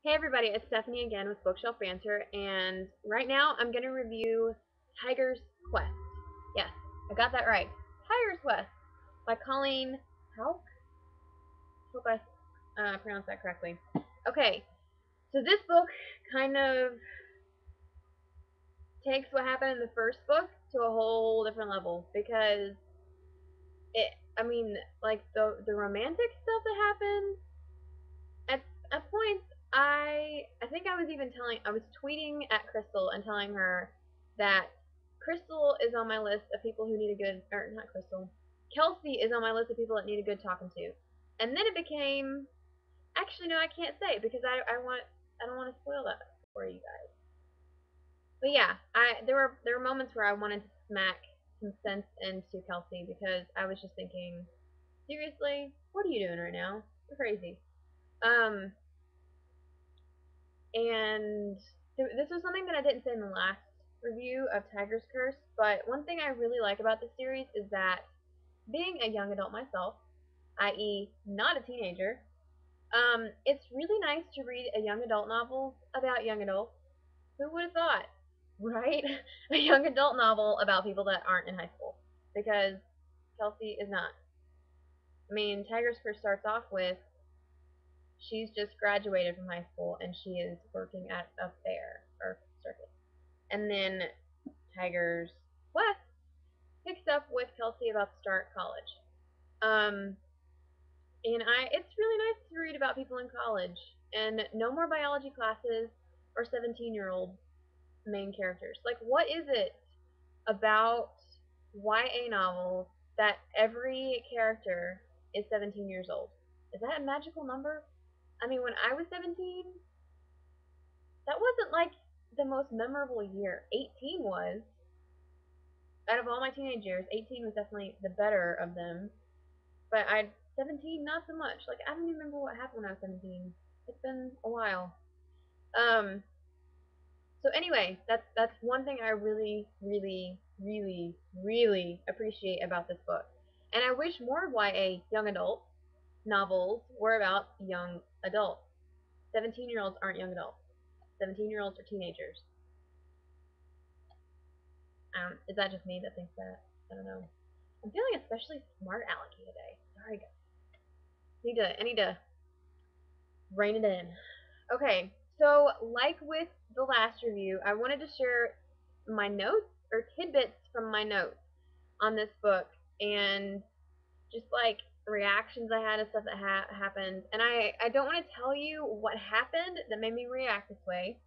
Hey everybody, it's Stephanie again with Bookshelf Banter, and right now I'm going to review Tiger's Quest. Yes, I got that right. Tiger's Quest by Colleen Houck. Hope I pronounced that correctly. Okay, so this book kind of takes what happened in the first book to a whole different level because like the romantic stuff that happens at points, I think I was tweeting at Crystal and telling her that Crystal is on my list of people who need a good, or not Crystal, Kelsey is on my list of people that need a good talking to. And then it became, actually no, I can't say because I don't want to spoil that for you guys. But yeah, there were moments where I wanted to smack some sense into Kelsey because I was just thinking, seriously, what are you doing right now? You're crazy. Um, And this was something that I didn't say in the last review of Tiger's Curse, but one thing I really like about this series is that being a young adult myself, i.e., not a teenager, it's really nice to read a young adult novel about young adults. Who would have thought, right? A young adult novel about people that aren't in high school. Because Kelsey is not. I mean, Tiger's Curse starts off with she's just graduated from high school and she is working at a fair or circus. And then Tiger's Quest picks up with Kelsey about to start college. Um, and it's really nice to read about people in college and no more biology classes or 17-year-old main characters. Like, what is it about YA novels that every character is 17 years old? Is that a magical number? I mean, when I was 17, that wasn't like the most memorable year. 18 was. Out of all my teenage years, 18 was definitely the better of them. But 17, not so much. Like, I don't even remember what happened when I was 17. It's been a while. Um, so anyway, that's one thing I really, really, really, really appreciate about this book. And I wish more YA young adult novels were about young adults. 17-year-olds aren't young adults. 17-year-olds are teenagers. Is that just me that thinks that? I don't know. I'm feeling especially smart alecky today. Sorry guys. I need to rein it in. Okay, so like with the last review, I wanted to share my notes or tidbits from my notes on this book and just like reactions I had and stuff that happened. And I don't want to tell you what happened that made me react this way.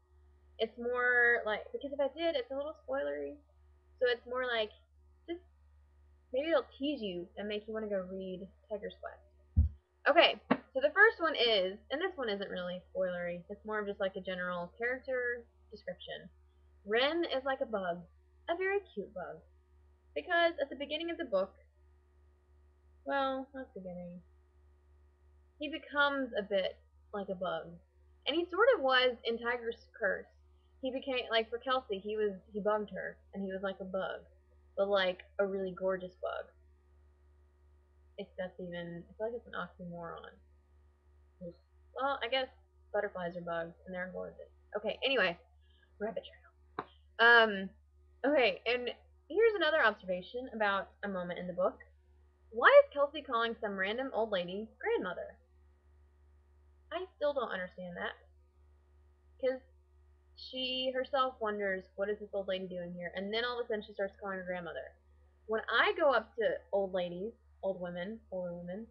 It's more like, because if I did, it's a little spoilery. So it's more like, just maybe it'll tease you and make you want to go read Tiger's Quest. Okay, so the first one is, and this one isn't really spoilery, it's more of just like a general character description. Ren is like a bug, a very cute bug. Because at the beginning of the book, well, not the beginning, he becomes a bit like a bug. And he sort of was in Tiger's Curse. He became, like for Kelsey, he bugged her, and he was like a bug. But like a really gorgeous bug. If that's even, I feel like it's an oxymoron. Well, I guess butterflies are bugs, and they're gorgeous. Okay, anyway, rabbit trail. Okay, and here's another observation about a moment in the book. Why is Kelsey calling some random old lady grandmother? I still don't understand that. Because she herself wonders, what is this old lady doing here? And then all of a sudden she starts calling her grandmother. When I go up to old ladies, old women, older women,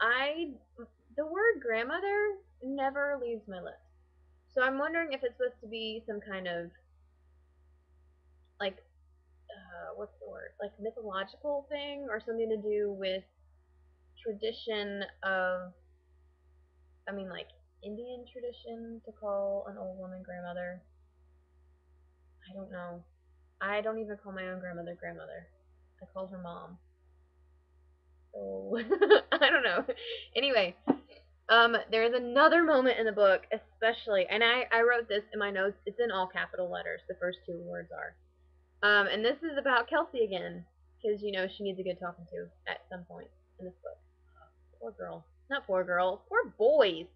the word grandmother never leaves my lips. So I'm wondering if it's supposed to be some kind of like what's the word? Like mythological thing or something to do with tradition of, like Indian tradition to call an old woman grandmother. I don't know. I don't even call my own grandmother grandmother. I call her mom. So I don't know. Anyway, there's another moment in the book, especially, and I wrote this in my notes. It's in all capital letters. The first two words are. And this is about Kelsey again, because she needs a good talking to at some point in this book. Poor girl, not poor girl, poor boys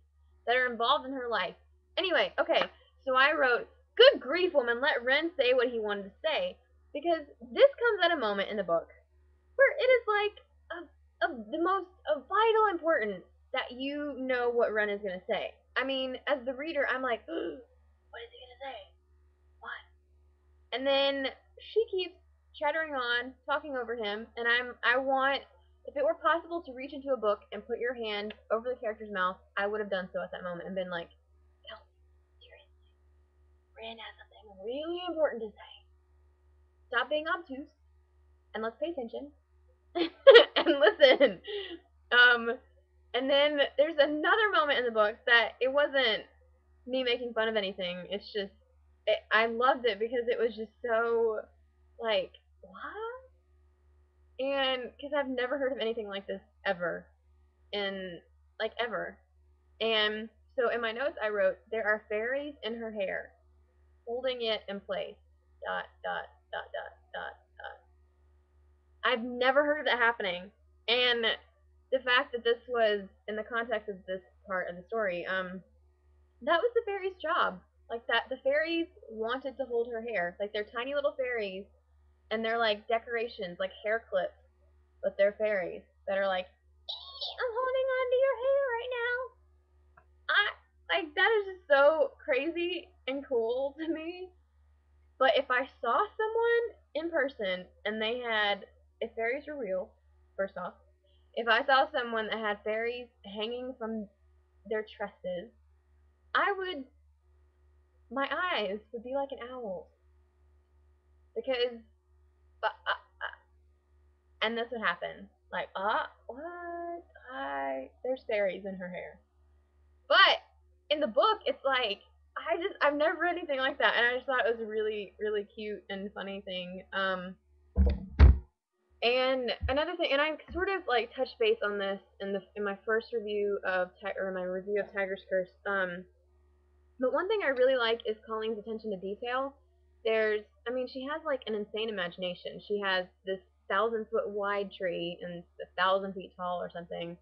that are involved in her life. Anyway, okay, so I wrote, good grief, woman, let Ren say what he wanted to say. Because this comes at a moment in the book where it is like of the most of vital importance that you know what Ren is going to say. I mean, as the reader, I'm like, what is he going to say? What? And then she keeps chattering on, talking over him, and I want, if it were possible to reach into a book and put your hand over the character's mouth, I would have done so at that moment and been like, no, seriously, Ren has something really important to say. Stop being obtuse and let's pay attention and listen. Um, and then there's another moment in the book that it wasn't me making fun of anything. It's just I loved it because it was just so like what? And because I've never heard of anything like this ever in like ever. And so in my notes I wrote there are fairies in her hair holding it in place. Dot dot dot dot dot dot. I've never heard of that happening. And the fact that this was in the context of this part of the story, that was the fairies' job. Like that, the fairies wanted to hold her hair. Like they're tiny little fairies, and they're like decorations, like hair clips, but they're fairies that are like, I'm holding on to your hair right now. I like that is just so crazy and cool to me. But if I saw someone in person and they had, if fairies were real, first off, if I saw someone that had fairies hanging from their tresses, I would, my eyes would be like an owl. Because, and this would happen. Like, what? There's fairies in her hair. But in the book, it's like, I've never read anything like that. And I just thought it was a really, really cute and funny thing. And another thing, and I sort of like touched base on this in my first review of my review of Tiger's Curse. But one thing I really like is Colleen's attention to detail. I mean, she has like an insane imagination. She has this 1,000-foot wide tree and 1,000 feet tall or something,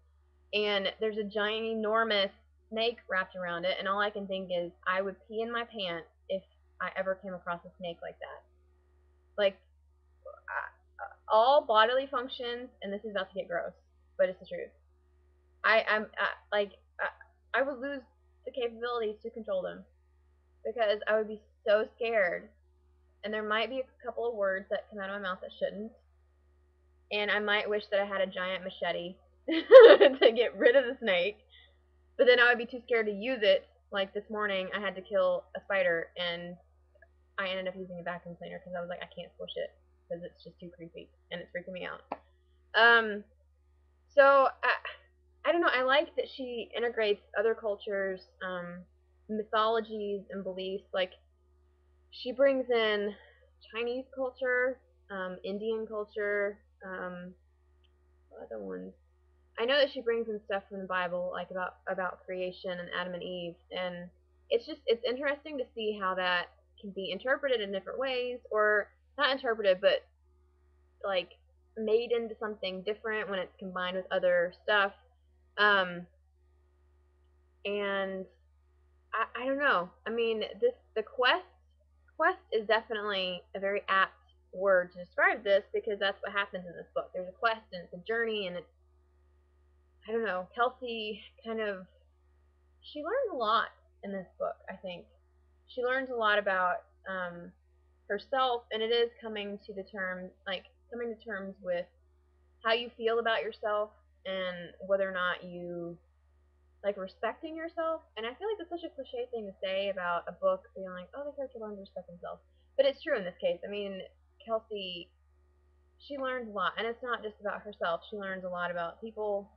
and there's a giant, enormous snake wrapped around it. And all I can think is, I would pee in my pants if I ever came across a snake like that. Like, all bodily functions, and this is about to get gross, but it's the truth. I'm like I would lose the capabilities to control them because I would be so scared, and there might be a couple of words that come out of my mouth that shouldn't, and I might wish that I had a giant machete to get rid of the snake, but then I would be too scared to use it. Like this morning, I had to kill a spider, and I ended up using a vacuum cleaner because I was like, I can't squish it because it's just too creepy and it's freaking me out. So I don't know. I like that she integrates other cultures, mythologies, and beliefs. Like she brings in Chinese culture, Indian culture, what other ones? I know that she brings in stuff from the Bible, like about creation and Adam and Eve, and it's interesting to see how that can be interpreted in different ways, or not interpreted, but like made into something different when it's combined with other stuff. Um, and I don't know. I mean, the quest is definitely a very apt word to describe this because that's what happens in this book. There's a quest and it's a journey and it's I don't know. Kelsey kind of she learns a lot in this book. I think she learns a lot about herself, and it is coming to terms with how you feel about yourself and whether or not you like respecting yourself. And I feel like that's such a cliche thing to say about a book being like, oh, the character learns to respect themselves. But it's true in this case. I mean, Kelsey, she learns a lot, and it's not just about herself. She learns a lot about people.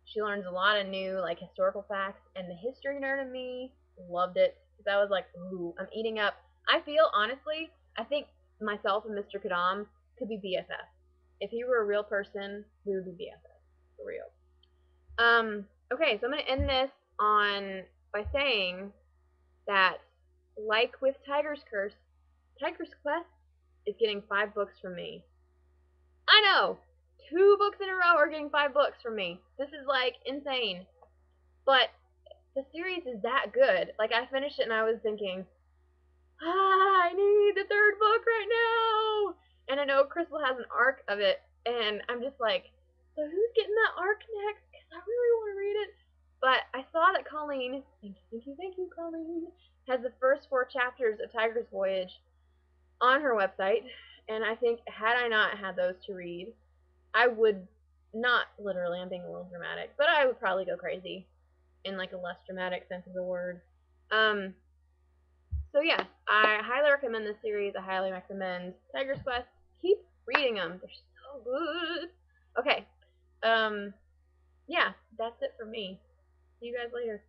She learns a lot of new like historical facts, and the history nerd in me loved it because I was like, ooh, I'm eating up. I feel honestly, I think myself and Mr. Kadam could be BFFs. If he were a real person, we would be BFFs for real. Okay, so I'm going to end this by saying that, like with Tiger's Curse, Tiger's Quest is getting 5 books from me. I know! 2 books in a row are getting 5 books from me. This is, like, insane. But the series is that good. Like, I finished it and I was thinking, I need the third book right now. And I know Crystal has an arc of it, and I'm just like, so who's getting that arc next? Because I really want to read it. But I saw that Colleen, thank you, Colleen, has the first 4 chapters of Tiger's Voyage on her website, and I think had I not had those to read, I would not literally, I'm being a little dramatic, but I would probably go crazy in like a less dramatic sense of the word. So yeah, I highly recommend this series. I highly recommend Tiger's Quest. Keep reading them; they're so good. Okay, yeah, that's it for me. See you guys later.